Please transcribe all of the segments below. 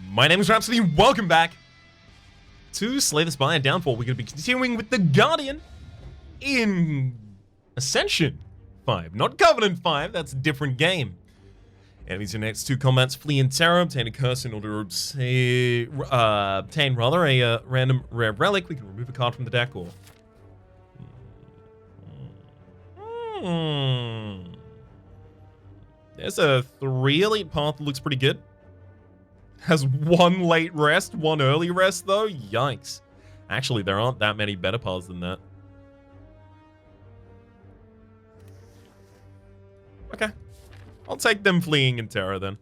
My name is Rhapsody, welcome back to Slay the Spire Downfall. We're going to be continuing with the Guardian in Ascension 5. Not Covenant 5, that's a different game. Enemies in the next two combats flee in terror, obtain a curse in order to obtain a random rare relic. We can remove a card from the deck or... There's a 3 elite path that looks pretty good. Has 1 late rest, 1 early rest though? Yikes. Actually, there aren't that many better paths than that. Okay. I'll take them fleeing in terror then.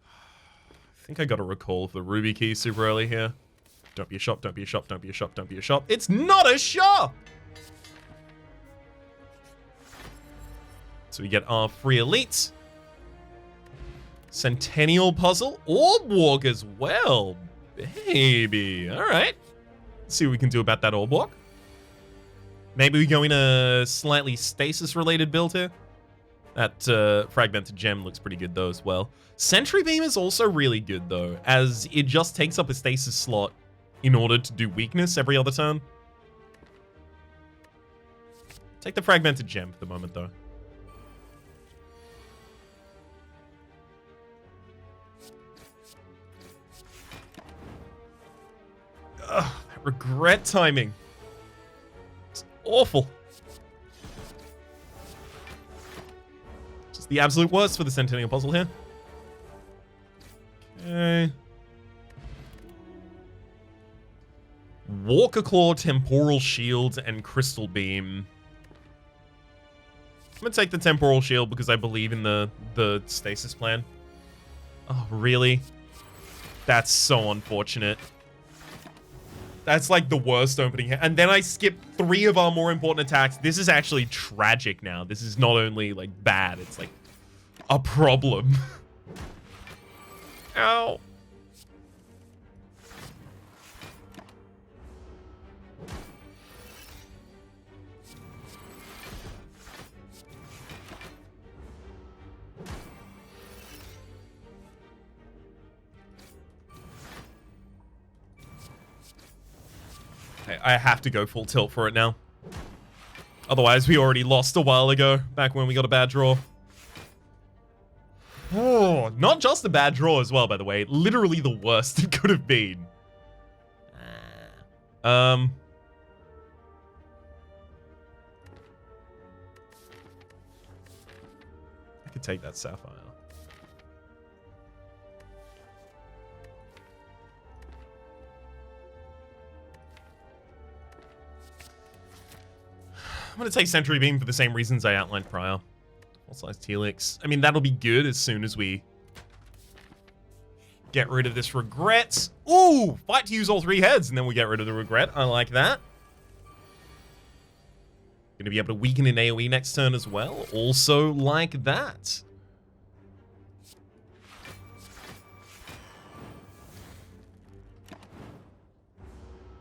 I think I got a recall of the ruby key super early here. Don't be a shop, don't be a shop, don't be a shop, don't be a shop. It's not a shop! So we get our free elites. Centennial puzzle. Orb walk as well. Baby. Alright. Let's see what we can do about that orb walk. Maybe we go in a slightly stasis related build here. That fragmented gem looks pretty good though as well. Sentry beam is also really good though, as it just takes up a stasis slot in order to do weakness every other turn. Take the fragmented gem for the moment though. Ugh, that regret timing. It's awful. Just the absolute worst for the Centennial puzzle here. Okay. Walker Claw, Temporal Shield, and Crystal Beam. I'm gonna take the Temporal Shield because I believe in the stasis plan. Oh, really? That's so unfortunate. That's like the worst opening. And then I skipped 3 of our more important attacks. This is actually tragic now. This is not only like bad, it's like a problem. Ow. I have to go full tilt for it now. Otherwise, we already lost a while ago, back when we got a bad draw. Oh, not just a bad draw as well, by the way. Literally the worst it could have been. I could take that Sapphire. I'm going to take Sentry Beam for the same reasons I outlined prior. Full-size Telix. I mean, that'll be good as soon as we get rid of this regret. Ooh! Fight to use all 3 heads, and then we get rid of the regret. I like that. Going to be able to weaken in AoE next turn as well. Also like that.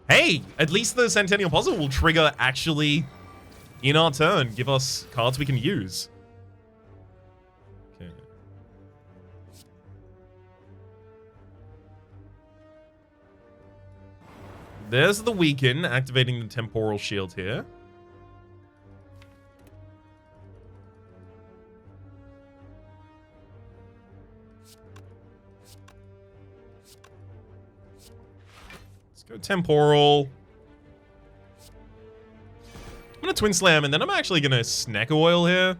Hey! At least the Centennial Puzzle will trigger actually... in our turn, give us cards we can use. Okay. There's the weaken, activating the Temporal Shield here. Let's go Temporal. I'm going to Twin Slam, and then I'm actually going to Snack Oil here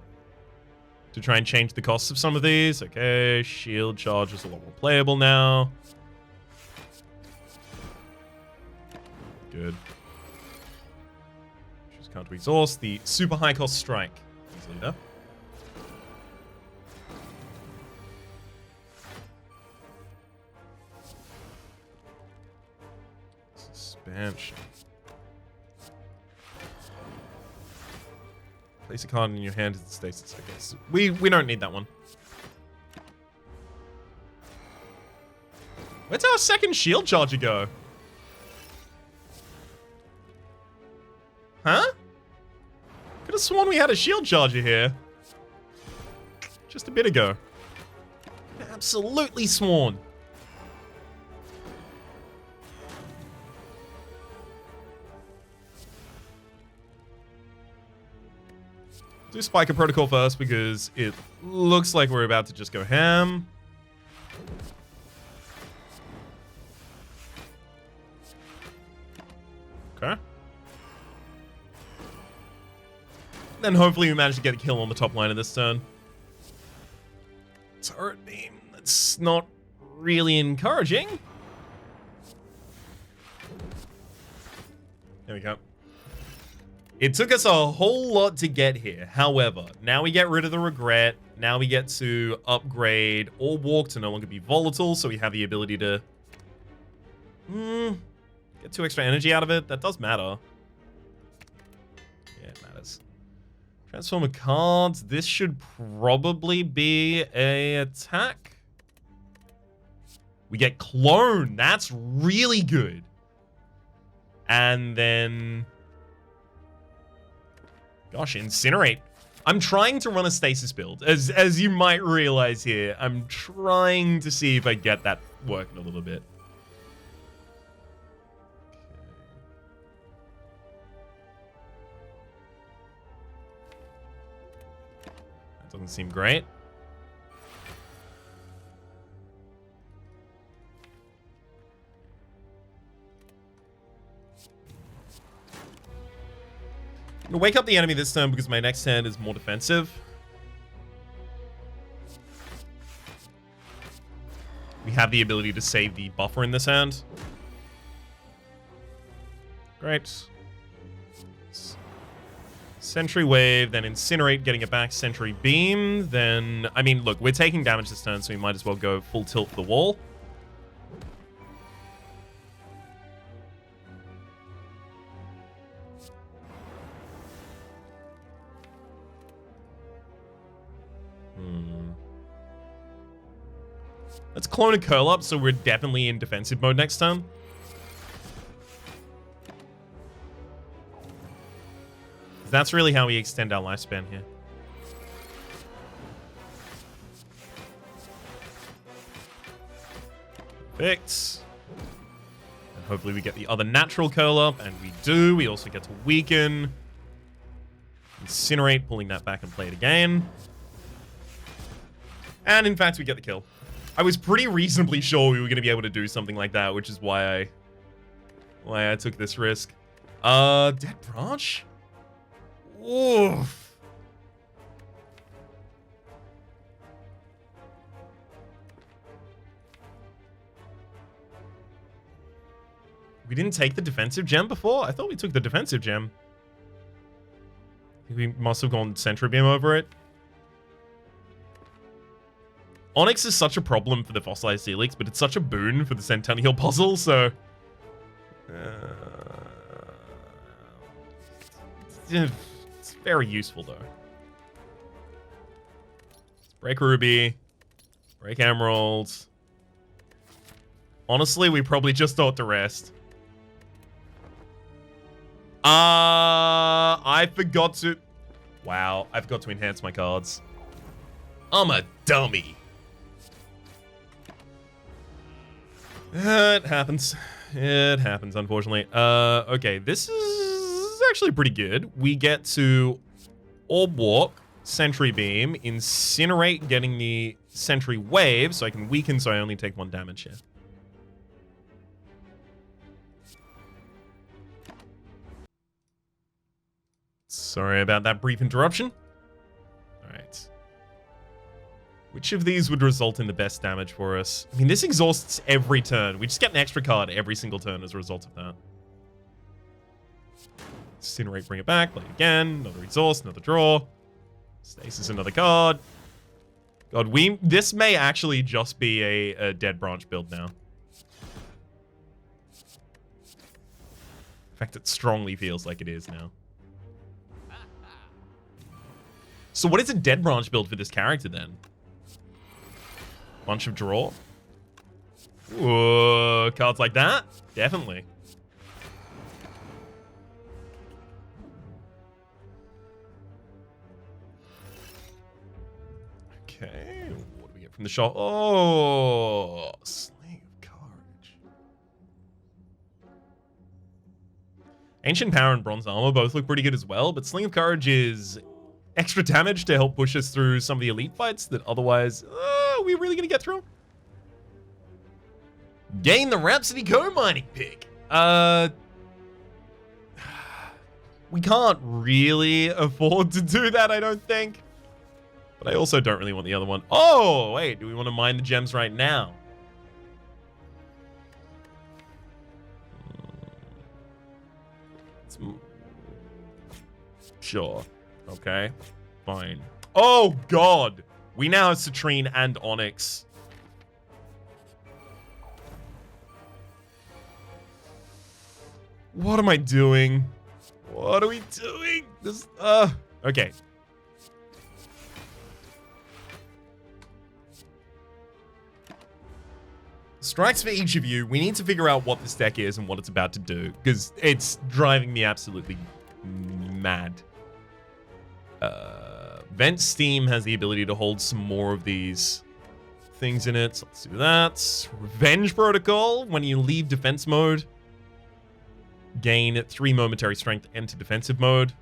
to try and change the costs of some of these. Okay, Shield Charge is a lot more playable now. Good. Choose card to exhaust. The super high cost strike. Easily there. Suspension. Place a card in your hand as it stasis. Okay, so we don't need that one. Where'd our second shield charger go? Huh? Could have sworn we had a shield charger here. Just a bit ago. Absolutely sworn. Do Spiker Protocol first because it looks like we're about to just go ham. Okay. Then hopefully we manage to get a kill on the top line of this turn. Turret beam. That's not really encouraging. There we go. It took us a whole lot to get here. However, now we get rid of the regret. Now we get to upgrade Orb Walk to no longer be volatile, so we have the ability to get 2 extra energy out of it. That does matter. Yeah, it matters. Transformer cards. This should probably be a attack. We get Clone. That's really good. And then... Gosh, Incinerate. I'm trying to run a stasis build. As you might realize here, I'm trying to see if I get that working a little bit. That doesn't seem great. I'm gonna wake up the enemy this turn because my next hand is more defensive. We have the ability to save the buffer in this hand. Great. Sentry Wave, then Incinerate, getting it back. Sentry Beam, then... I mean, look, we're taking damage this turn, so we might as well go full tilt for the wall. Let's clone a curl up, so we're definitely in defensive mode next turn. That's really how we extend our lifespan here. Perfect. And hopefully we get the other natural curl up, and we do. We also get to weaken. Incinerate, pulling that back and play it again. And in fact, we get the kill. I was pretty reasonably sure we were going to be able to do something like that, which is why I took this risk. Dead Branch? Oof. We didn't take the defensive gem before? I thought we took the defensive gem. I think we must have gone Sentry Beam over it. Onyx is such a problem for the Fossilized Helix, but it's such a boon for the Centennial puzzle, so... it's very useful, though. Let's break Ruby. Break Emeralds. Honestly, we probably just ought to rest. I forgot to... Wow, I forgot to enhance my cards. I'm a dummy. It happens. It happens, unfortunately. Okay, this is actually pretty good. We get to Orb Walk, Sentry Beam, Incinerate, getting the Sentry Wave, so I can weaken, so I only take 1 damage here. Sorry about that brief interruption. Alright. Which of these would result in the best damage for us? I mean, this exhausts every turn. We just get an extra card every single turn as a result of that. Incinerate, bring it back, play it again. Another exhaust, another draw. Stasis, another card. God, this may actually just be a Dead Branch build now. In fact, it strongly feels like it is now. So what is a Dead Branch build for this character then? Bunch of draw? Ooh, cards like that? Definitely. Okay, what do we get from the shop. Oh, Sling of Courage. Ancient Power and Bronze Armor both look pretty good as well, but Sling of Courage is extra damage to help push us through some of the elite fights that otherwise, are we really gonna get through? Gain the Rhapsody coal mining pick. We can't really afford to do that, I don't think. But I also don't really want the other one. Oh, wait, do we want to mine the gems right now? Sure. Okay, fine. Oh, God. We now have Citrine and Onyx. What am I doing? What are we doing? This, okay. Strikes for each of you. We need to figure out what this deck is and what it's about to do, because it's driving me absolutely mad. Vent Steam has the ability to hold some more of these things in it, so let's do that. Revenge Protocol, when you leave defense mode, gain 3 momentary strength, enter defensive mode.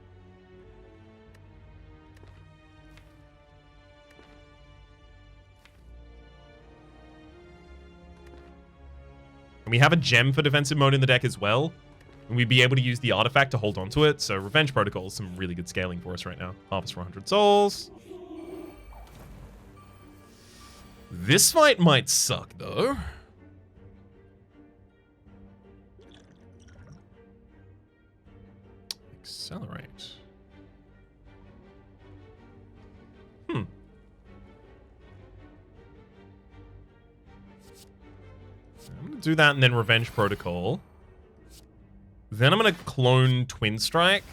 And we have a gem for defensive mode in the deck as well. And we'd be able to use the artifact to hold onto it. So Revenge Protocol is some really good scaling for us right now. Harvest for 100 souls. This fight might suck, though. Accelerate. I'm going to do that and then Revenge Protocol. Then I'm going to clone Twin Strike.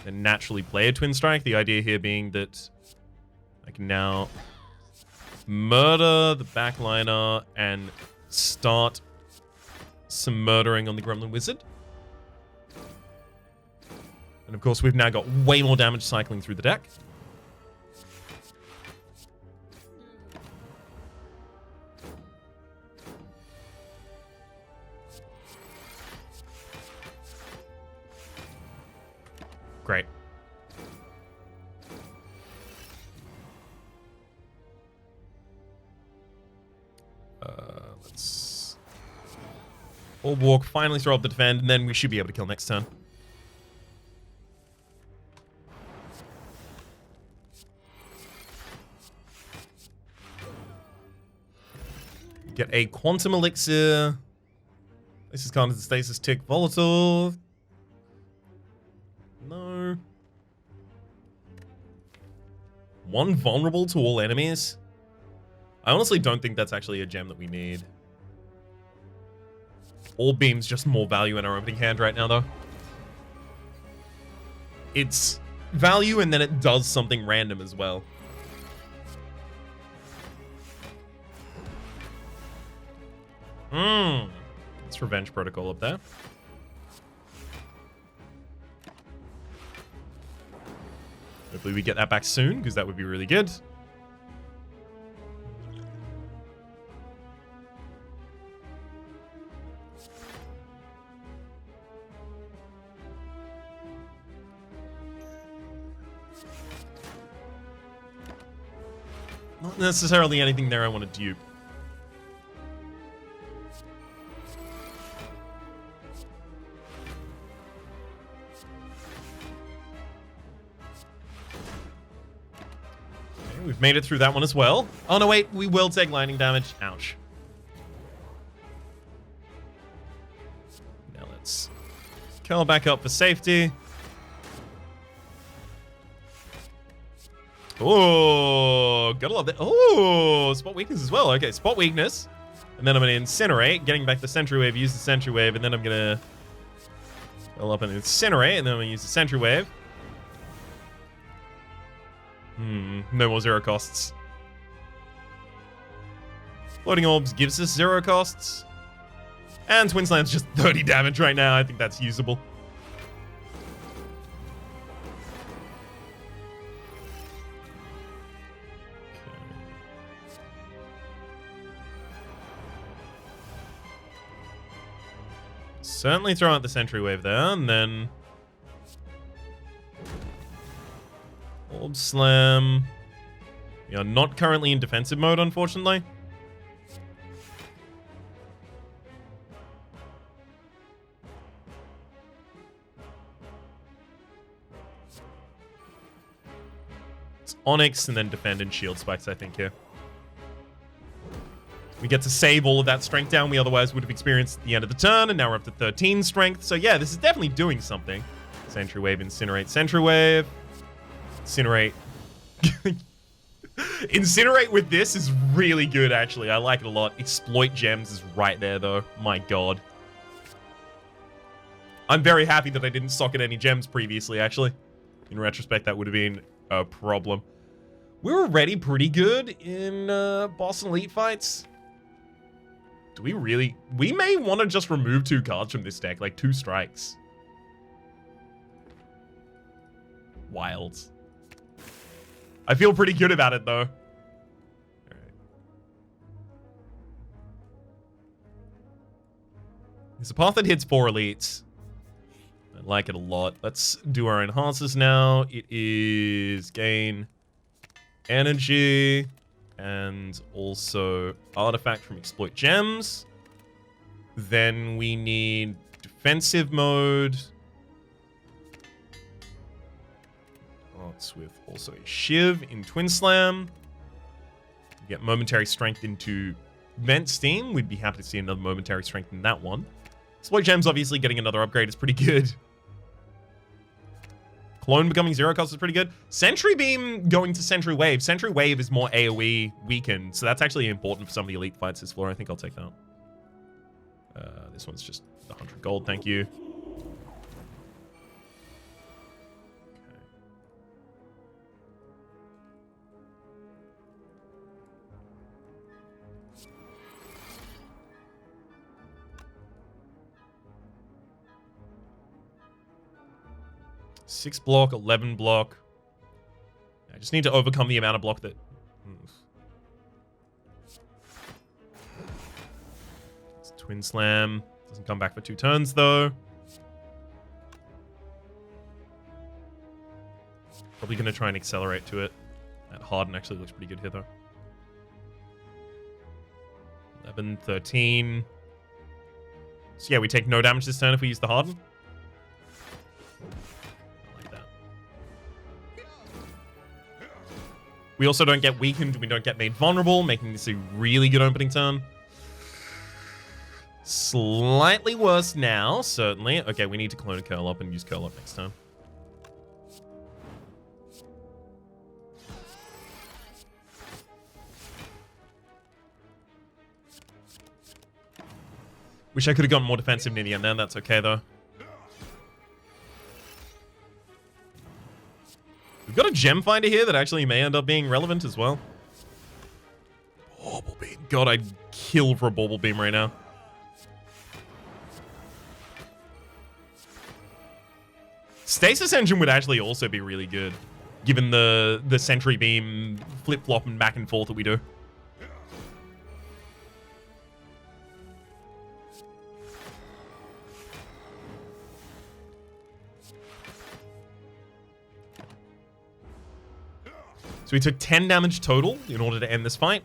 And naturally play a Twin Strike. The idea here being that I can now murder the backliner and start some murdering on the Gremlin Wizard. And of course, we've now got way more damage cycling through the deck. Great. Let's all walk, finally throw up the defend, and then we should be able to kill next turn. Get a Quantum Elixir. This is kind of the stasis tick volatile. No. 1 vulnerable to all enemies. I honestly don't think that's actually a gem that we need. All beam's just more value in our opening hand right now, though. It's value and then it does something random as well. It's Revenge Protocol up there. Hopefully we get that back soon, because that would be really good. Not necessarily anything there I want to dupe. We've made it through that one as well. Oh, no, wait. We will take lightning damage. Ouch. Now let's curl back up for safety. Oh, gotta love that. Oh, spot weakness as well. Okay, spot weakness. And then I'm going to incinerate, getting back the sentry wave, use the sentry wave, and then I'm going to fill up and incinerate, and then I'm going to use the sentry wave. No more 0 costs. Floating Orbs gives us 0 costs. And Twin Slam's just 30 damage right now. I think that's usable. Okay. Certainly throw out the Sentry Wave there, and then... Orb Slam. We are not currently in defensive mode, unfortunately. It's Onyx and then defend and shield spikes, I think, here. We get to save all of that strength down we otherwise would have experienced at the end of the turn, and now we're up to 13 strength. So yeah, this is definitely doing something. Sentry Wave, Incinerate, Sentry Wave. Incinerate. Incinerate with this is really good, actually. I like it a lot. Exploit Gems is right there, though. My god. I'm very happy that I didn't socket any gems previously, actually. In retrospect, that would have been a problem. We were already pretty good in boss and elite fights. Do we really? We may want to just remove 2 cards from this deck, like 2 strikes. Wild. I feel pretty good about it, though. All right. There's a path that hits 4 elites. I like it a lot. Let's do our enhancers now. It is gain energy and also artifact from exploit gems. Then we need defensive mode. With also a Shiv in Twin Slam. We get momentary strength into Vent Steam. We'd be happy to see another momentary strength in that one. Exploit Gems, obviously, getting another upgrade is pretty good. Clone becoming 0 cost is pretty good. Sentry Beam going to Sentry Wave. Sentry Wave is more AoE weakened, so that's actually important for some of the elite fights this floor. I think I'll take that. This one's just 100 gold, thank you. Six block, 11 block. I just need to overcome the amount of block that... It's Twin Slam. Doesn't come back for 2 turns, though. Probably going to try and accelerate to it. That Harden actually looks pretty good here, though. 11, 13. So yeah, we take no damage this turn if we use the Harden. We also don't get weakened. We don't get made vulnerable, making this a really good opening turn. Slightly worse now, certainly. Okay, we need to clone a Curl Up and use Curl Up next turn. Wish I could have gotten more defensive near the end there. That's okay, though. We've got a gem finder here that actually may end up being relevant as well. Bauble Beam. God, I'd kill for a Bauble Beam right now. Stasis Engine would actually also be really good, given the Sentry Beam flip-flop and back and forth that we do. So we took 10 damage total in order to end this fight.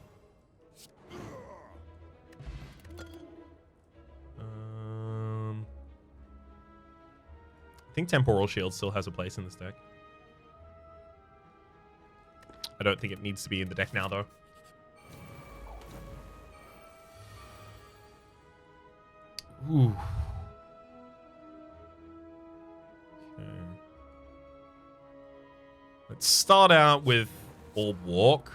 I think Temporal Shield still has a place in this deck. I don't think it needs to be in the deck now, though. Ooh. Okay. Let's start out with Orb Walk.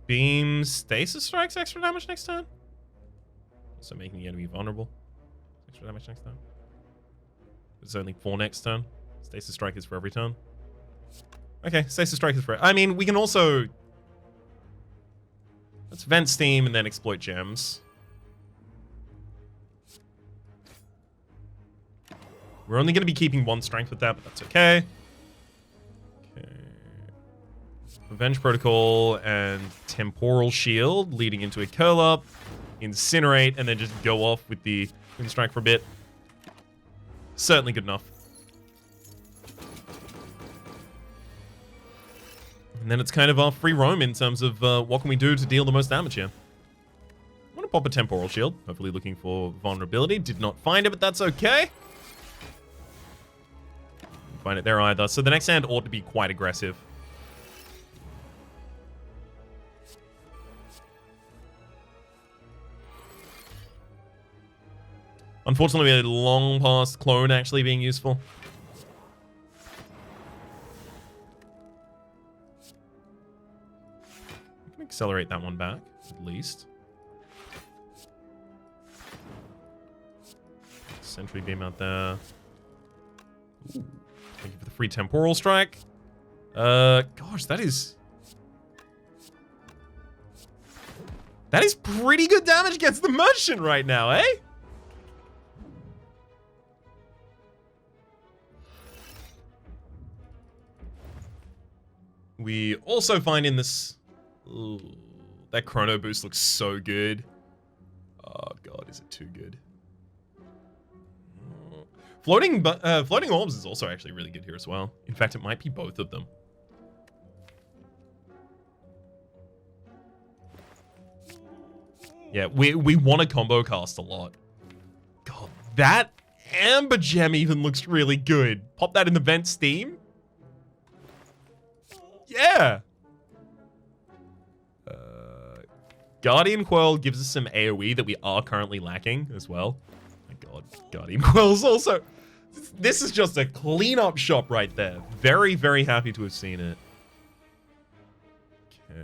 Beam Stasis Strikes extra damage next turn. Also making the enemy vulnerable. Extra damage next turn. It's only 4 next turn. Stasis Strike is for every turn. Okay, Stasis Strike is for... I mean, we can also... Let's Vent Steam and then Exploit Gems. We're only going to be keeping 1 strength with that, but that's okay. Okay. Revenge Protocol and Temporal Shield leading into a Curl Up. incinerate, and then just go off with the Twin Strike for a bit. Certainly good enough. And then it's kind of our free roam in terms of what can we do to deal the most damage here. I'm going to pop a Temporal Shield, hopefully looking for vulnerability. Did not find it, but that's okay. Didn't find it there either. So the next hand ought to be quite aggressive. Unfortunately, we're long past Clone actually being useful. I can accelerate that one back, at least. Sentry Beam out there. Ooh, thank you for the free Temporal Strike. Gosh, that is pretty good damage against the Merchant right now, eh? We also find in this... Ooh, that Chrono Boost looks so good. Oh god, is it too good? Floating Orbs is also actually really good here as well. In fact, it might be both of them. Yeah, we want to combo cast a lot. God, that Amber Gem even looks really good. Pop that in the vent steam. Yeah. Guardian Quirl gives us some AoE that we are currently lacking as well. Oh my god, Guardian Quirl's also... This is just a cleanup shop right there. Very, very happy to have seen it. Okay.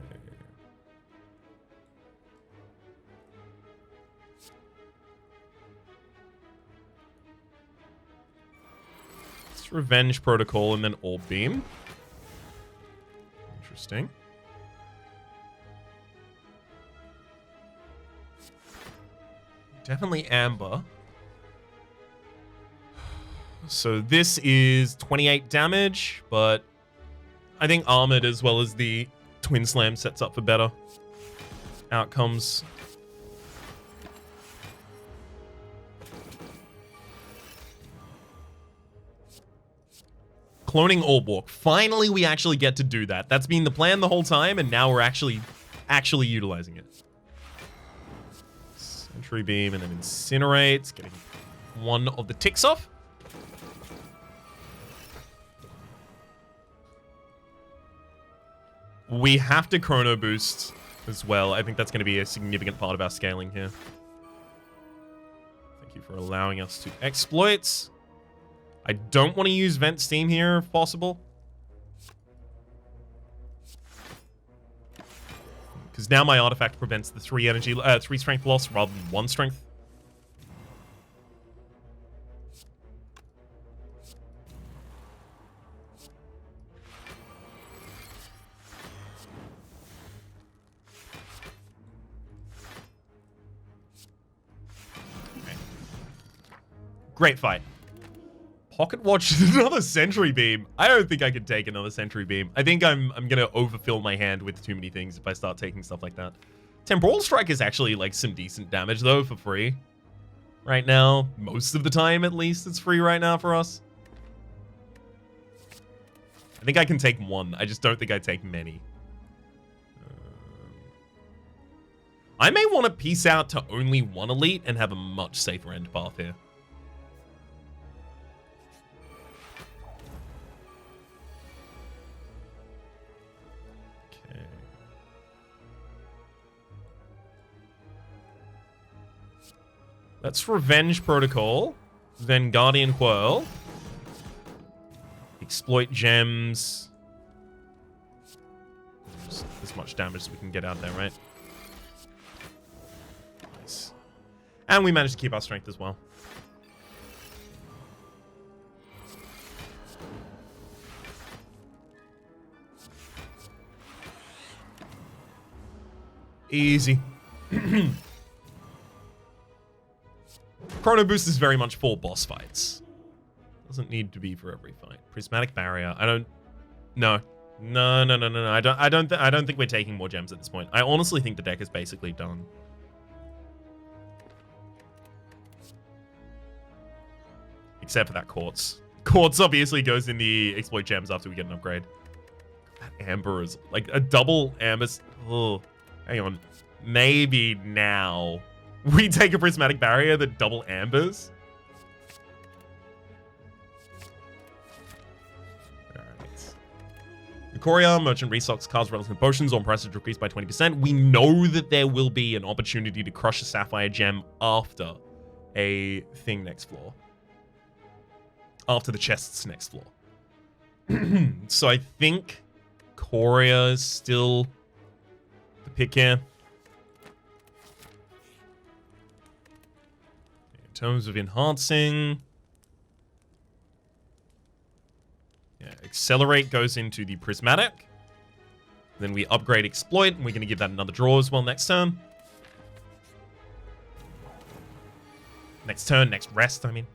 It's Revenge Protocol and then Orb Beam. Interesting. Definitely Amber. So this is 28 damage, but I think Armored as well as the Twin Slam sets up for better outcomes. Cloning Orbwalk. Finally, we actually get to do that. That's been the plan the whole time, and now we're actually utilizing it. Sentry Beam and then Incinerate. Getting one of the ticks off. We have to Chrono Boost as well. I think that's going to be a significant part of our scaling here. Thank you for allowing us to exploit. I don't want to use Vent Steam here if possible. Because now my artifact prevents the 3 strength loss rather than 1 strength. Okay. Great fight. Pocket Watch is another Sentry Beam. I don't think I can take another Sentry Beam. I think I'm gonna overfill my hand with too many things if I start taking stuff like that. Temporal Strike is actually like some decent damage though for free. Right now. Most of the time at least it's free right now for us. I think I can take one. I just don't think I take many. I may want to peace out to only one elite and have a much safer end path here. That's Revenge Protocol. Then Guardian Quirl. Exploit Gems. Just as much damage as we can get out there, right? Nice. And we managed to keep our strength as well. Easy. Chrono Boost is very much for boss fights. Doesn't need to be for every fight. Prismatic Barrier. I don't... No. No. I don't think we're taking more gems at this point. I honestly think the deck is basically done. Except for that quartz. Quartz obviously goes in the exploit gems after we get an upgrade. That amber is like a double amber. Oh, hang on. Maybe now we take a prismatic barrier that double ambers. Alright. The Courier, Merchant restocks cards, relics, and potions on prices decreased by 20%. We know that there will be an opportunity to crush a sapphire gem after a thing next floor. After the chests next floor. So I think Courier is still the pick here. In terms of enhancing, yeah, Accelerate goes into the Prismatic. Then we upgrade Exploit, and we're going to give that another draw as well next turn. Next turn, next rest, I mean.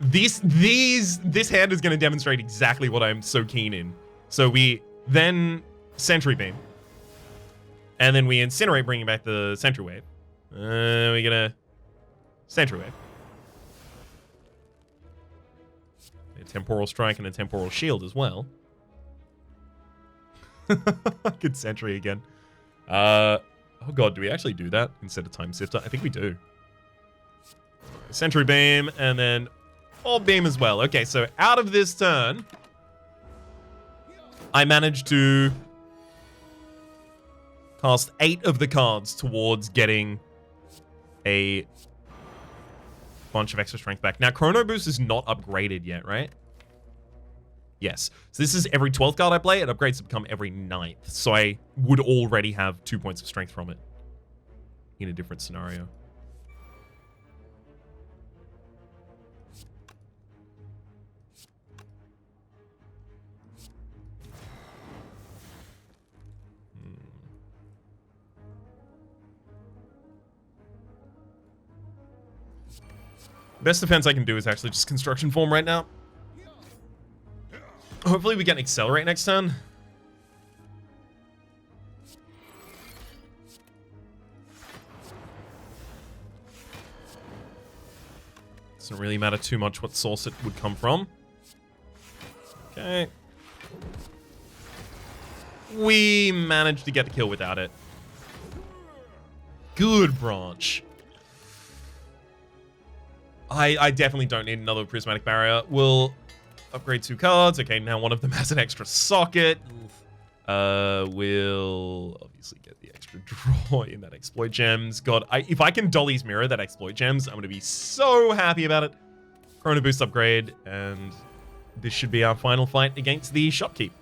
This hand is going to demonstrate exactly what I'm so keen in. So we then Sentry Beam. And then we Incinerate, bringing back the Sentry Wave. We're going to Sentry Wave. A Temporal Strike and a Temporal Shield as well. Good Sentry again. Oh god, do we actually do that instead of Time Sifter? I think we do. Sentry Beam, and then Orb Beam as well. Okay, so out of this turn, I managed to cast 8 of the cards towards getting a bunch of extra strength back. Now, Chrono Boost is not upgraded yet, right? Yes. So this is every 12th card I play. It upgrades to become every 9th. So I would already have 2 points of strength from it in a different scenario. Best defense I can do is actually just Construction Form right now. Hopefully we get an Accelerate next turn. Doesn't really matter too much what source it would come from. Okay. We managed to get the kill without it. Good branch. I definitely don't need another Prismatic Barrier. We'll upgrade 2 cards. Okay, now one of them has an extra socket. We'll obviously get the extra draw in that Exploit Gems. God, if I can Dolly's Mirror that Exploit Gems, I'm going to be so happy about it. Chrono Boost upgrade, and this should be our final fight against the Shopkeep.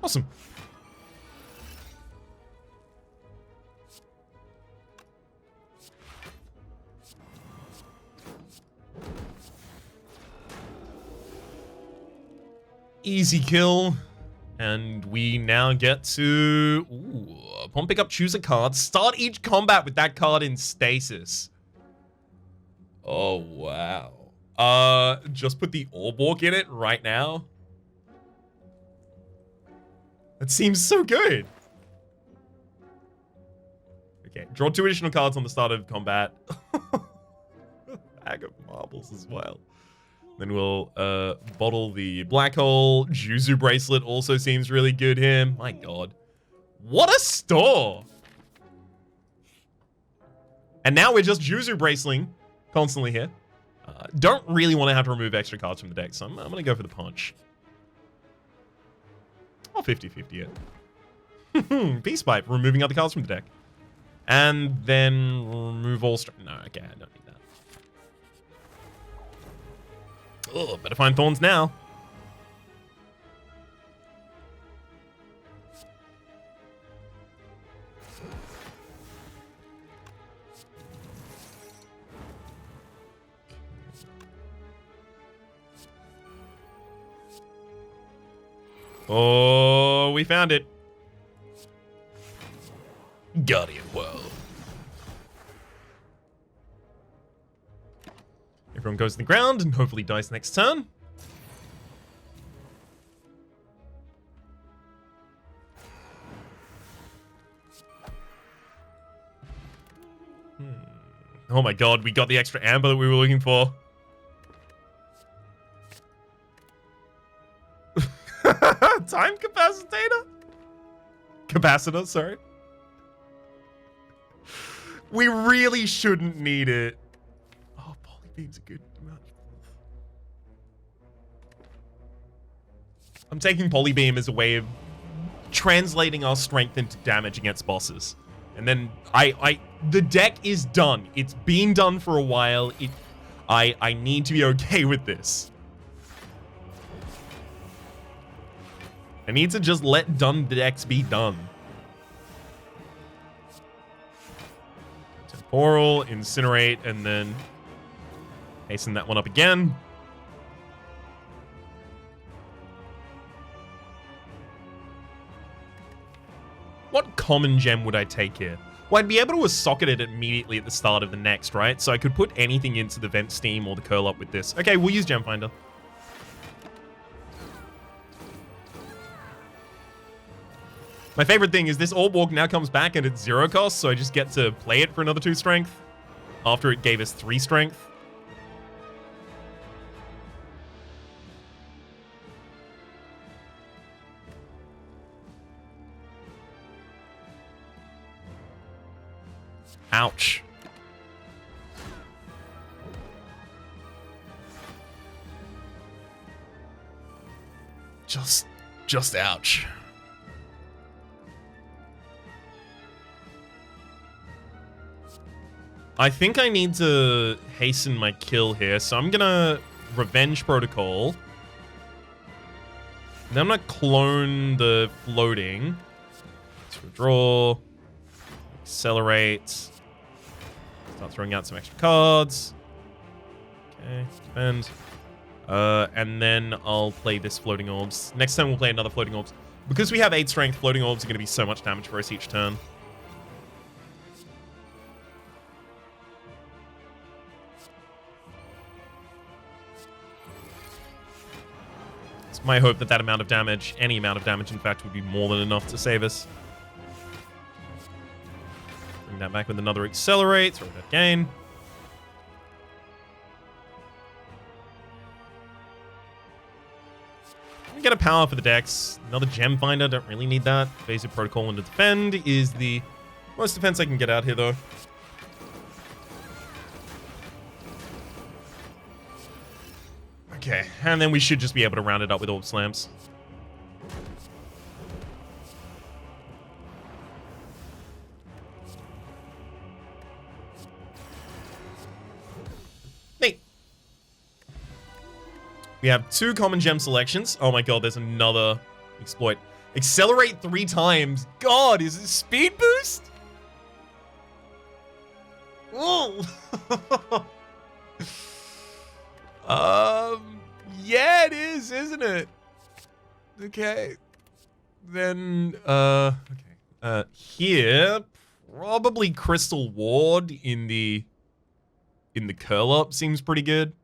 Awesome. Easy kill. And we now get to... upon pickup, choose a card. Start each combat with that card in stasis. Oh, wow. Just put the Orborg in it right now. That seems so good. Okay, draw 2 additional cards on the start of combat. Bag of marbles as well. Then we'll bottle the black hole. Juzu bracelet also seems really good here. My god. What a store! And now we're just Juzu bracling constantly here. Don't really want to have to remove extra cards from the deck, so I'm going to go for the punch. I'll 50-50 it. Peace Pipe, removing other cards from the deck. And then remove all... No, okay, I don't need that. Oh, better find Thorns now. Oh, we found it. Guardian World. Everyone goes to the ground and hopefully dies next turn. Oh my god, we got the extra amber that we were looking for. Time capacitator? Capacitor, sorry. We really shouldn't need it. Oh, polybeam's a good amount. I'm taking polybeam as a way of translating our strength into damage against bosses. And then the deck is done. It's been done for a while. I need to be okay with this. I need to just let done decks be done. Temporal, Incinerate, and then hasten that one up again. What common gem would I take here? Well, I'd be able to socket it immediately at the start of the next, right? So I could put anything into the Vent Steam or the Curl Up with this. Okay, we'll use Gem Finder. My favorite thing is this Orb Walk now comes back and it's 0 cost, so I just get to play it for another 2 strength after it gave us 3 strength. Ouch. Just ouch. I think I need to hasten my kill here, so I'm gonna Revenge Protocol. Then I'm gonna clone the floating. Let's withdraw. Accelerate. Start throwing out some extra cards. Okay, spend. And then I'll play this Floating Orbs. Next time we'll play another Floating Orbs. Because we have 8 strength, Floating Orbs are gonna be so much damage for us each turn. It's my hope that that amount of damage, any amount of damage in fact, would be more than enough to save us. Bring that back with another Accelerate, throw that gain. Get a power for the decks. Another Gem Finder, don't really need that. Basic Protocol and to defend is the most defense I can get out here though. Okay, and then we should just be able to round it up with Orb Slams. Neat. We have 2 common gem selections. Oh my god, there's another exploit. Accelerate 3 times. God, is it speed boost? Whoa. Yeah, it is, isn't it? Okay. Then, okay. Here, probably Crystal Ward in the curl up seems pretty good.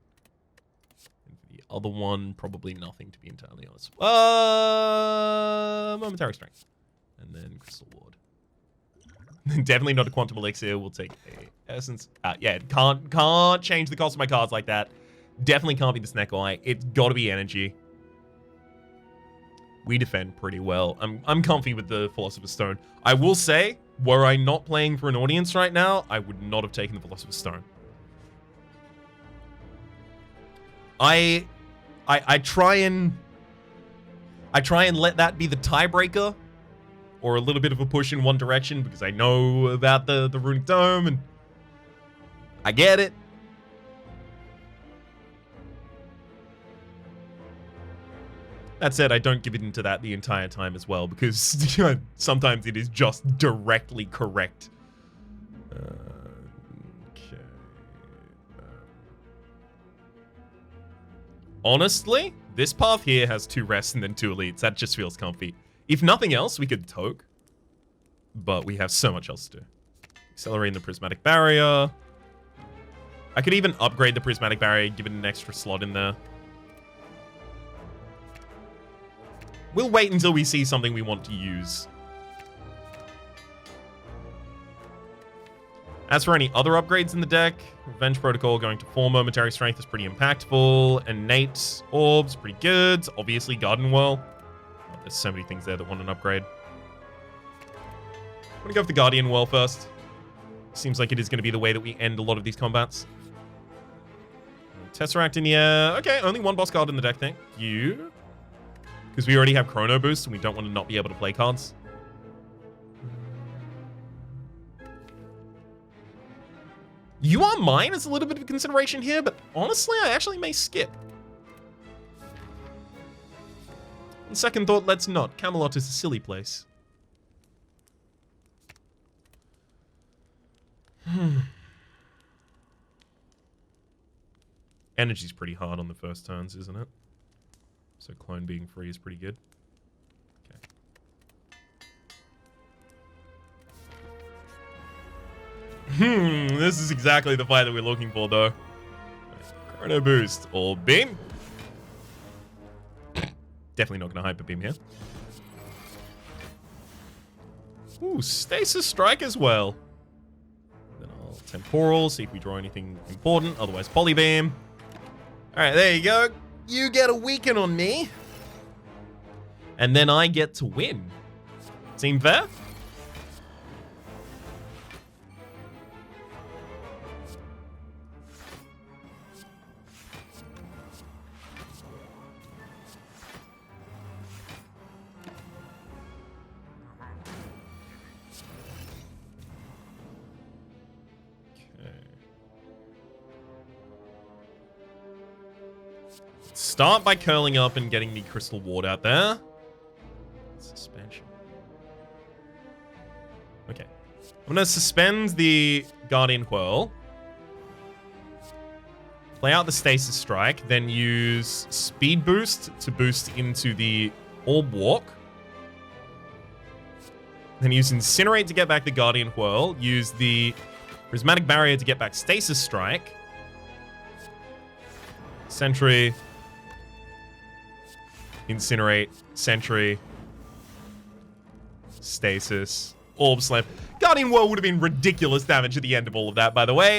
The other one, probably nothing, to be entirely honest. Momentary Strength. And then Crystal Ward. Definitely not a Quantum Elixir. We'll take a Essence. Yeah, can't change the cost of my cards like that. Definitely can't be the Snack Eye. It's got to be Energy. We defend pretty well. I'm comfy with the Philosopher's Stone. I will say, were I not playing for an audience right now, I would not have taken the Philosopher's Stone. I try and let that be the tiebreaker, or a little bit of a push in one direction, because I know about the Runic Dome and I get it. That said, I don't give it into that the entire time as well, because sometimes it is just directly correct. Okay. Honestly, this path here has 2 rests and then 2 elites. That just feels comfy. If nothing else, we could toke. But we have so much else to do. Accelerating the Prismatic Barrier. I could even upgrade the Prismatic Barrier, give it an extra slot in there. We'll wait until we see something we want to use. As for any other upgrades in the deck, Revenge Protocol going to 4 Momentary Strength is pretty impactful. Innate Orbs, pretty good. Obviously, Garden Whirl. Oh, there's so many things there that want an upgrade. I'm gonna go for the Guardian Whirl first. Seems like it is going to be the way that we end a lot of these combats. Tesseract in the air. Okay, only one boss card in the deck, thank you. Because we already have Chrono Boost and we don't want to not be able to play cards. You Are Mine is a little bit of a consideration here, but honestly, I actually may skip. On second thought, let's not. Camelot is a silly place. Energy's pretty hard on the first turns, isn't it? So clone being free is pretty good. Okay. This is exactly the fight that we're looking for, though. Chrono Boost. Orb Beam. Definitely not going to Hyper Beam here. Ooh, Stasis Strike as well. Then I'll Temporal, see if we draw anything important. Otherwise, Polybeam. Alright, there you go. You get a weaken on me. And then I get to win. Seem fair? Start by curling up and getting the Crystal Ward out there. Suspension. Okay. I'm going to suspend the Guardian Whirl. Play out the Stasis Strike, then use Speed Boost to boost into the Orb Walk. Then use Incinerate to get back the Guardian Whirl. Use the Prismatic Barrier to get back Stasis Strike. Sentry. Incinerate, Sentry, Stasis, Orb Slam. Guardian Whirl would have been ridiculous damage at the end of all of that, by the way.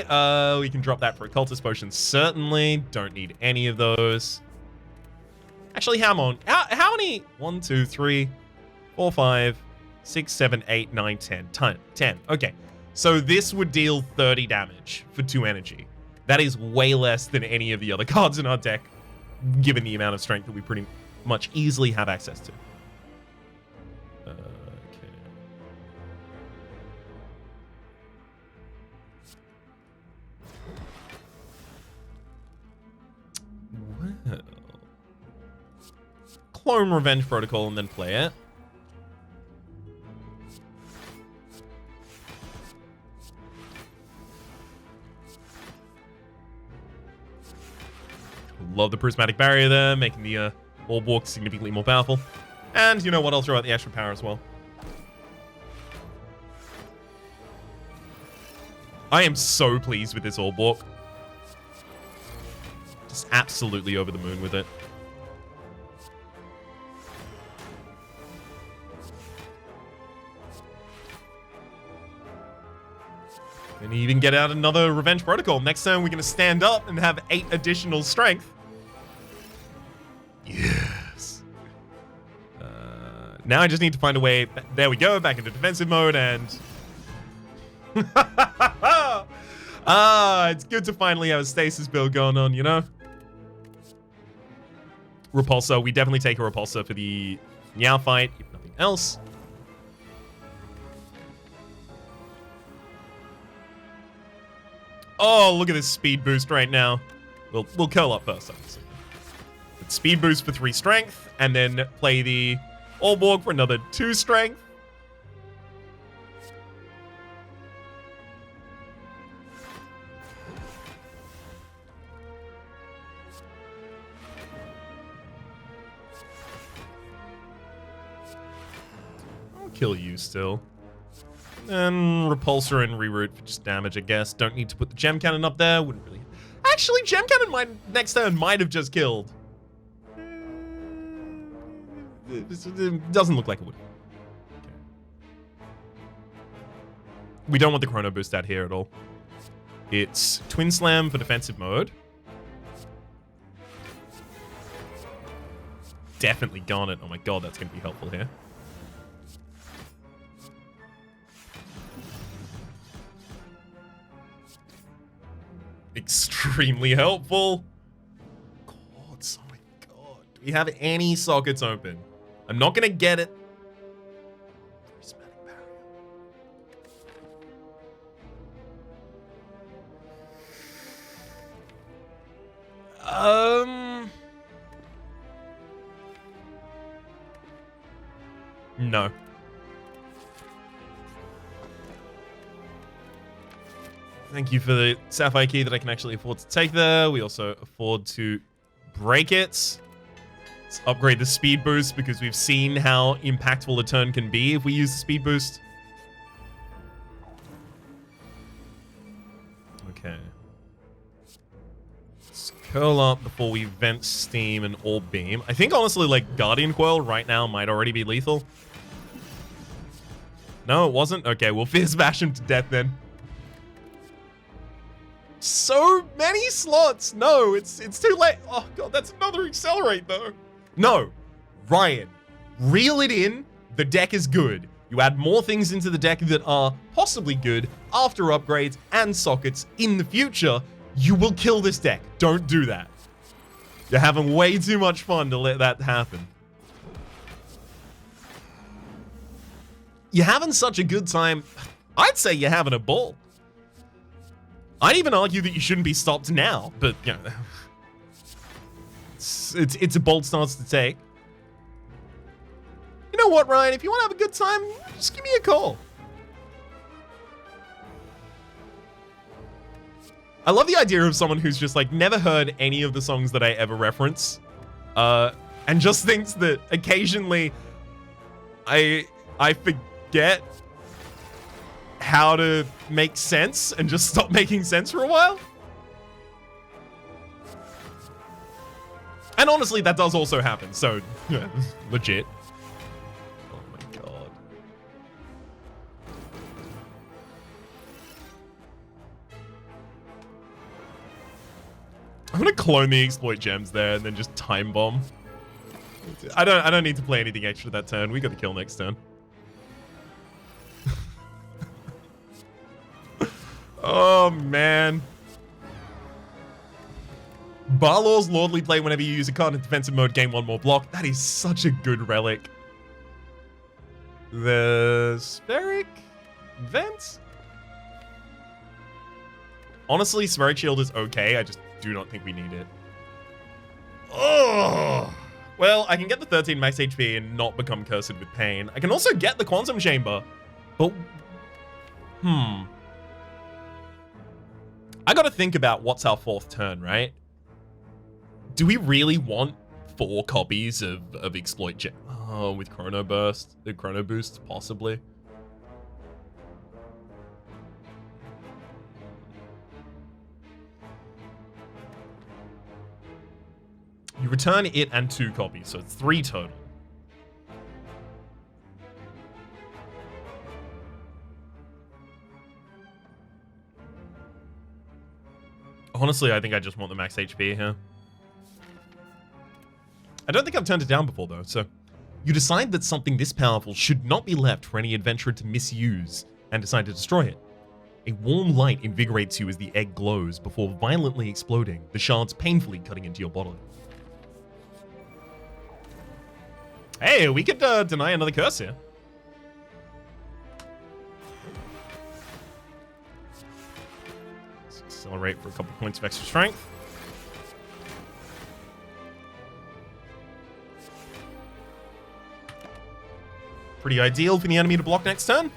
We can drop that for Occultist Potion, certainly. Don't need any of those. Actually, how many? 1, 2, 3, 4, 5, 6, 7, 8, 9, 10. 10. Okay. So this would deal 30 damage for 2 energy. That is way less than any of the other cards in our deck, given the amount of strength that we pretty much easily have access to. Okay. Well. Clone Revenge Protocol and then play it. Love the Prismatic Barrier there, making the Orb Walk significantly more powerful. And you know what? I'll throw out the extra power as well. I am so pleased with this Orb Walk. Just absolutely over the moon with it. And even get out another Revenge Protocol. Next turn, we're going to stand up and have 8 additional strength. Yes. Now I just need to find a way. There we go, back into defensive mode, and it's good to finally have a stasis build going on, you know? Repulsor, we definitely take a repulsor for the Meow fight, if nothing else. Oh, look at this speed boost right now. We'll curl up first, obviously. But speed boost for 3 strength, and then play the Orb Walk for another 2 strength. I'll kill you still. And Repulsor and Reroute for just damage, I guess. Don't need to put the Gem Cannon up there. Wouldn't really Actually, Gem Cannon next turn might have just killed. It doesn't look like it would. Okay. We don't want the Chrono Boost out here at all. It's Twin Slam for defensive mode. Definitely Garnet. Oh my god, that's going to be helpful here. Extremely helpful. Quartz, oh my god. Do we have any sockets open? I'm not going to get it. Prismatic barrier. No. Thank you for the Sapphire Key that I can actually afford to take there. We also afford to break it. Let's upgrade the speed boost because we've seen how impactful a turn can be if we use the speed boost. Okay. Let's curl up before we vent steam and orb beam. I think honestly, like, Guardian Coil right now might already be lethal. No, it wasn't? Okay, we'll Fierce Bash him to death then. So many slots. No, it's too late. Oh god, that's another accelerate though. No, Ryan, reel it in. The deck is good. You add more things into the deck that are possibly good after upgrades and sockets in the future. You will kill this deck. Don't do that. You're having way too much fun to let that happen. You're having such a good time. I'd say you're having a ball. I'd even argue that you shouldn't be stopped now, but, you know, it's a bold stance to take. You know what, Ryan? If you want to have a good time, just give me a call. I love the idea of someone who's just, like, never heard any of the songs that I ever reference, and just thinks that occasionally I forget how to make sense and just stop making sense for a while. And honestly, that does also happen, so yeah, legit. Oh my god. I'm gonna clone the exploit gems there and then just time bomb. I don't need to play anything extra that turn. We got the kill next turn. Oh, man. Balor's Lordly Play whenever you use a card in defensive mode, gain one more block. That is such a good relic. The Spheric Vent? Honestly, Spheric Shield is okay. I just do not think we need it. Oh! Well, I can get the 13 max HP and not become cursed with pain. I can also get the Quantum Chamber. But... I gotta think about what's our fourth turn, right? Do we really want 4 copies of Exploit Gem? Oh, with Chrono Burst? The Chrono Boost, possibly. You return it and 2 copies, so it's 3 total. Honestly, I think I just want the max HP here. I don't think I've turned it down before, though, so... You decide that something this powerful should not be left for any adventurer to misuse, and decide to destroy it. A warm light invigorates you as the egg glows before violently exploding, the shards painfully cutting into your body. Hey, we could deny another curse here. Accelerate for a couple points of extra strength. Pretty ideal for the enemy to block next turn.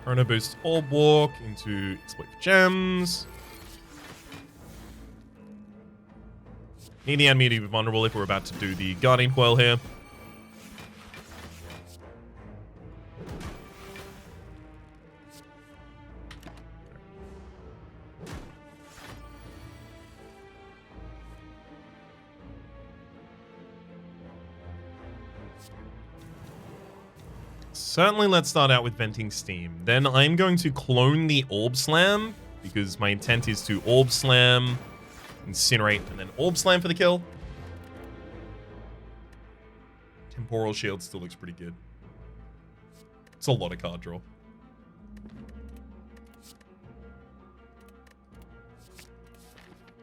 Chrono Boost Orb Walk into Exploit for Gems. Need the enemy to be vulnerable if we're about to do the Guardian Coil here. Certainly, let's start out with venting steam. Then I'm going to clone the Orb Slam, because my intent is to Orb Slam, Incinerate, and then Orb Slam for the kill. Temporal Shield still looks pretty good. It's a lot of card draw.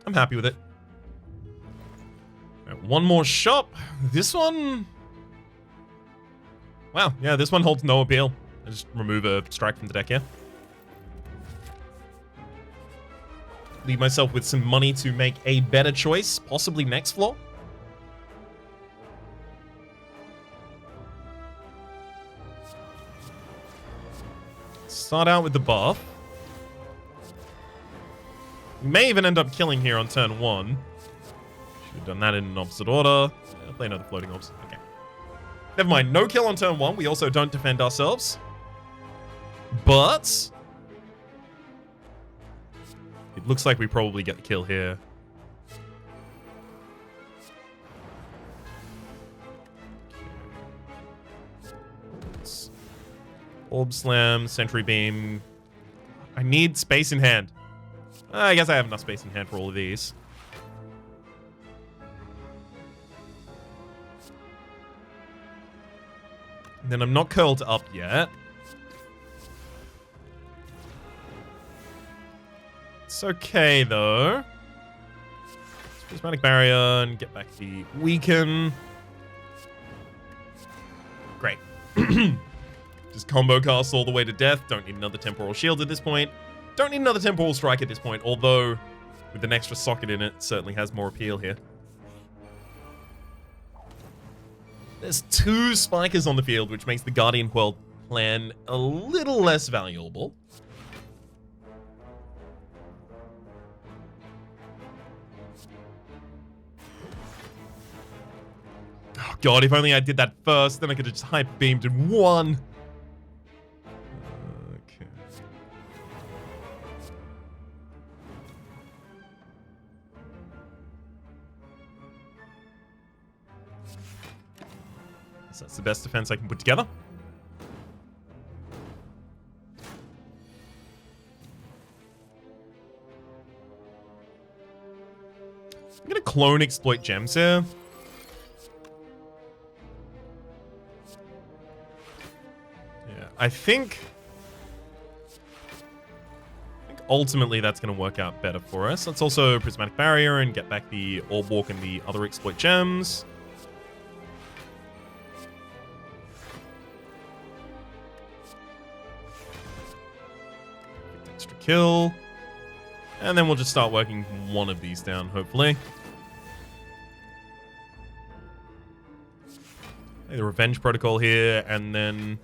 I'm happy with it. Right, one more shop. This one... Wow, yeah, this one holds no appeal. I just remove a strike from the deck here. Leave myself with some money to make a better choice, possibly next floor. Start out with the buff. We may even end up killing here on turn 1. Should have done that in an opposite order. I'll play another floating orbs. Okay. Never mind, no kill on turn 1. We also don't defend ourselves. But... it looks like we probably get the kill here. Orb Slam, Sentry Beam. I need space in hand. I guess I have enough space in hand for all of these. And then I'm not curled up yet. It's okay, though. Prismatic Barrier and get back the Weaken. Great. Just combo cast all the way to death. Don't need another Temporal Shield at this point. Don't need another Temporal Strike at this point, although with an extra socket in it, certainly has more appeal here. There's 2 Spikers on the field, which makes the Guardian Quell plan a little less valuable. Oh god, if only I did that first, then I could have just hyper beamed and won. Okay. So that's the best defense I can put together. I'm gonna clone exploit gems here. I think ultimately that's going to work out better for us. Let's also Prismatic Barrier and get back the Orb Walk and the other exploit gems. Extra kill. And then we'll just start working one of these down, hopefully. Play the Revenge Protocol here, and then...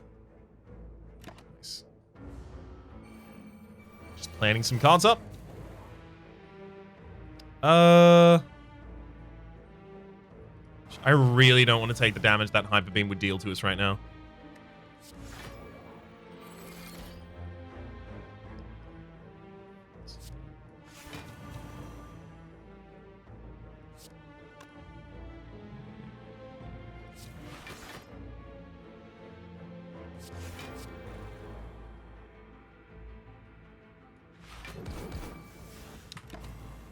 planning some cards up. I really don't want to take the damage that Hyper Beam would deal to us right now.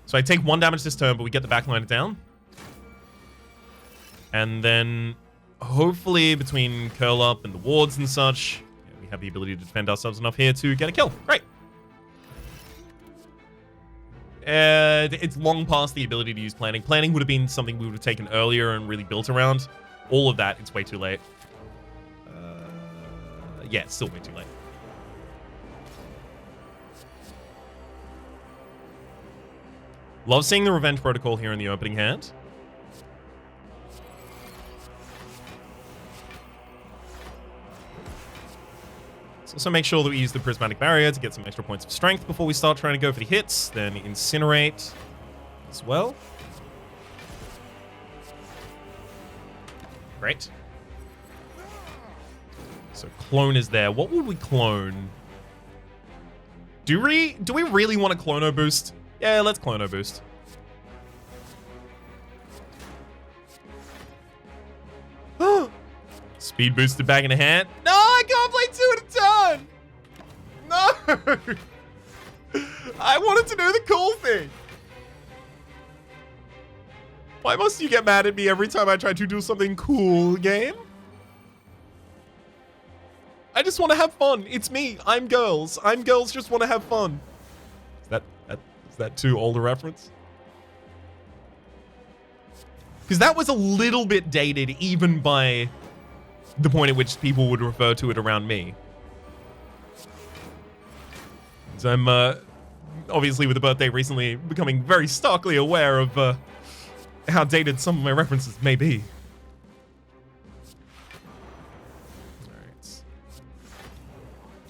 So I take 1 damage this turn, but we get the backliner down. And then, hopefully, between curl up and the wards and such, we have the ability to defend ourselves enough here to get a kill. Great. It's long past the ability to use planning. Planning would have been something we would have taken earlier and really built around. All of that, it's way too late. Yeah, it's still way too late. Love seeing the Revenge Protocol here in the opening hand. Let's also make sure that we use the Prismatic Barrier to get some extra points of strength before we start trying to go for the hits. Then Incinerate as well. Great. So clone is there. What would we clone? Do we really want a Clono boost? Yeah, let's Clono boost. Speed boosted bag in a hand. No, I I wanted to do the cool thing. Why must you get mad at me every time I try to do something cool, game? I just want to have fun. It's me. I'm girls. I'm girls just want to have fun. Is that too old a reference? Because that was a little bit dated even by the point at which people would refer to it around me. So I'm, obviously with the birthday recently, becoming very starkly aware of how dated some of my references may be. Alright.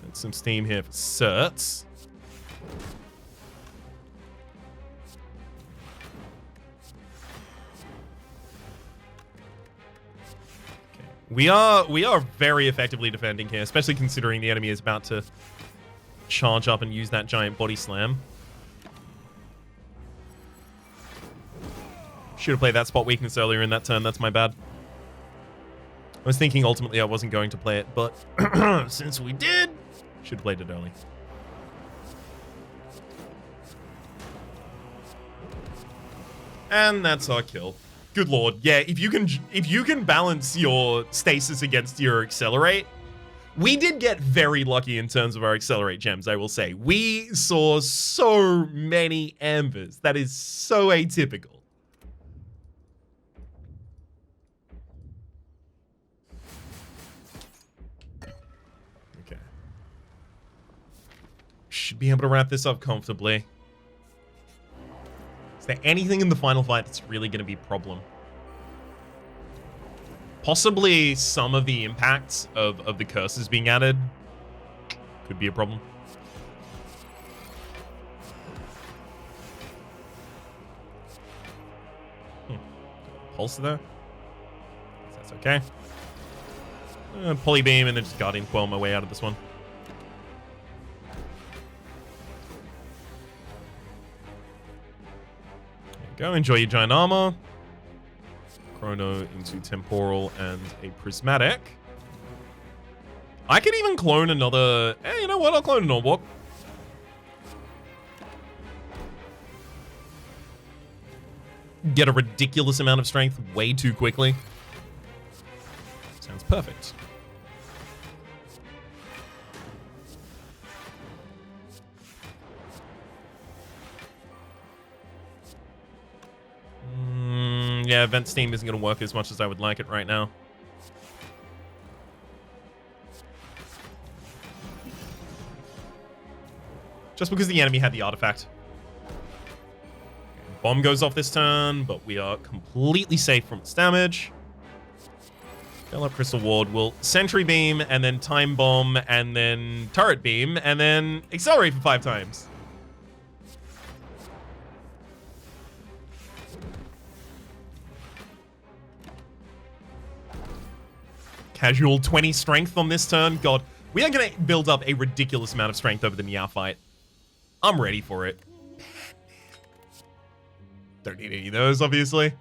Get some steam here for certs. We are very effectively defending here, especially considering the enemy is about to charge up and use that giant body slam. Should have played that spot weakness earlier in that turn. That's my bad. I was thinking ultimately I wasn't going to play it, but since we did, should have played it early. And that's our kill. Good lord, yeah, if you can balance your stasis against your accelerate, we did get very lucky in terms of our accelerate gems, I will say. We saw so many ambers. That is so atypical. Okay. Should be able to wrap this up comfortably. Is there anything in the final fight that's really going to be a problem? Possibly some of the impacts of the curses being added could be a problem. Pulse there. That's okay. Polybeam and then just Guardian Quell my way out of this one. Go, enjoy your giant armor. Chrono into temporal and a prismatic. I could even clone another. Hey, you know what? I'll clone an Orborg. Get a ridiculous amount of strength way too quickly. Sounds perfect. Yeah, Vent Steam isn't going to work as much as I would like it right now. Just because the enemy had the artifact. Bomb goes off this turn, but we are completely safe from its damage. Fill up Crystal Ward. We'll Sentry Beam, and then Time Bomb, and then Turret Beam, and then Accelerate for 5 times. Casual 20 strength on this turn. God, we are going to build up a ridiculous amount of strength over the Meow fight. I'm ready for it. Don't need any of those, obviously.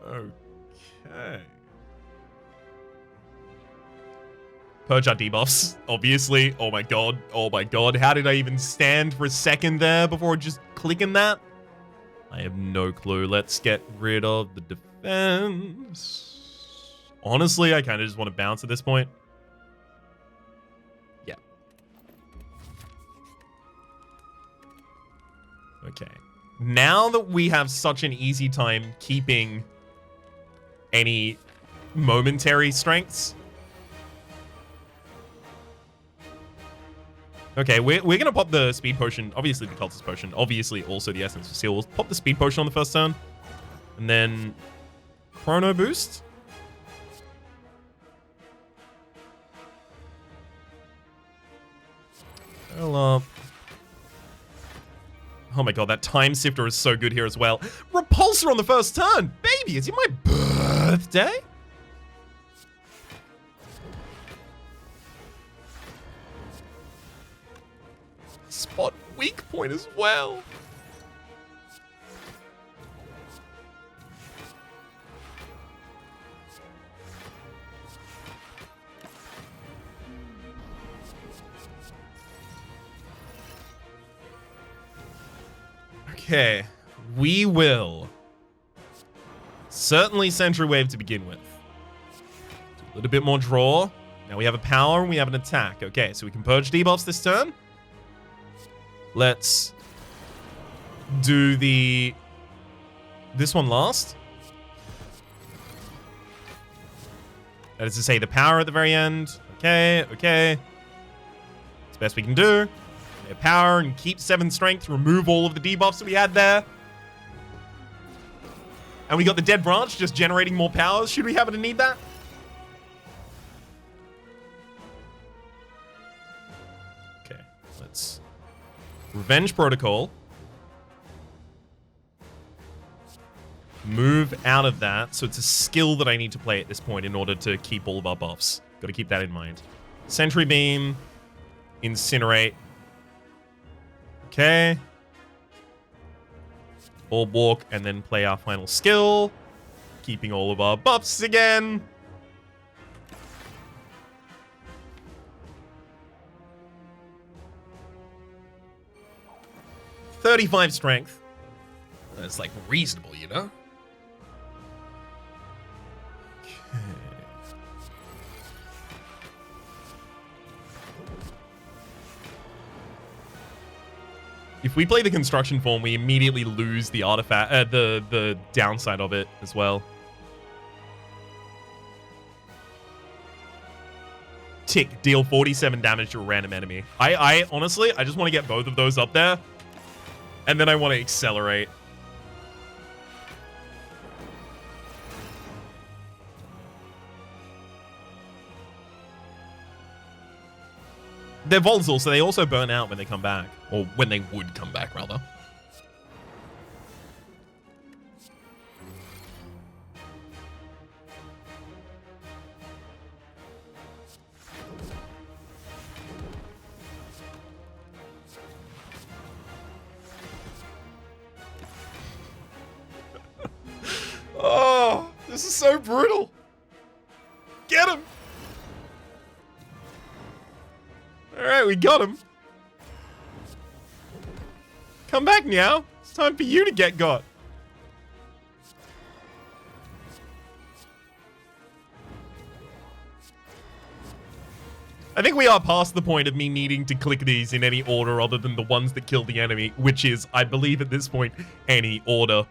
Okay. Purge our debuffs, obviously. Oh my god. Oh my god. How did I even stand for a second there before just clicking that? I have no clue. Let's get rid of the defense. Honestly, I kind of just want to bounce at this point. Yeah. Okay. Now that we have such an easy time keeping any momentary strengths. Okay, we're going to pop the speed potion. Obviously the cultist potion. Obviously also the essence of seal. We'll pop the speed potion on the first turn. And then Chrono boost. Well, oh my god, that Time Sifter is so good here as well. Repulsor on the first turn! Baby, is it my birthday? Spot weak point as well. Okay. We will certainly Sentry Wave to begin with. Do a little bit more draw. Now we have a power and we have an attack. Okay, so we can purge debuffs this turn. Let's do this one last. That is to say the power at the very end. Okay, okay. It's the best we can do. Power and keep 7 strength. Remove all of the debuffs that we had there. And we got the Dead Branch just generating more powers. Should we happen to need that? Okay, let's Revenge Protocol. Move out of that. So it's a skill that I need to play at this point in order to keep all of our buffs. Got to keep that in mind. Sentry Beam. Incinerate. Okay. Orb Walk, and then play our final skill. Keeping all of our buffs again. .35 strength. That's like reasonable, you know? Okay. If we play the construction form, we immediately lose the artifact, the downside of it as well. Tick, deal 47 damage to a random enemy. I honestly, I just want to get both of those up there. And then I want to accelerate. They're volatile, so they also burn out when they come back. Or when they would come back, rather. Oh, this is so brutal. Get him. Alright, we got him. Come back now. It's time for you to get got. I think we are past the point of me needing to click these in any order other than the ones that kill the enemy, which is, I believe at this point, any order.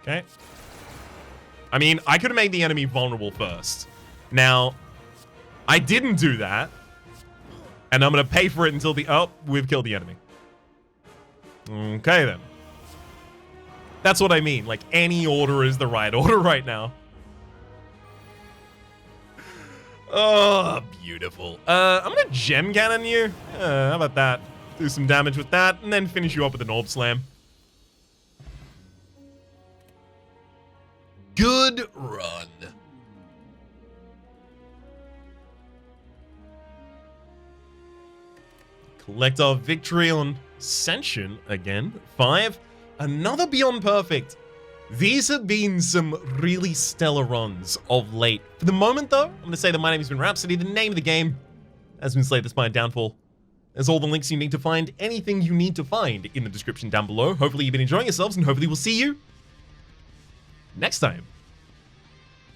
Okay. I mean, I could have made the enemy vulnerable first. Now, I didn't do that. And I'm going to pay for it until the... Oh, we've killed the enemy. Okay, then. That's what I mean. Like, any order is the right order right now. Oh, beautiful. I'm going to gem cannon you. How about that? Do some damage with that, and then finish you up with an Orb Slam. Good run. Collect our victory on Ascension again. 5. Another Beyond Perfect. These have been some really stellar runs of late. For the moment, though, I'm going to say that my name has been Rhapsody. The name of the game has been Slay the Spire Downfall. There's all the links you need to find anything you need to find in the description down below. Hopefully you've been enjoying yourselves, and hopefully we'll see you next time.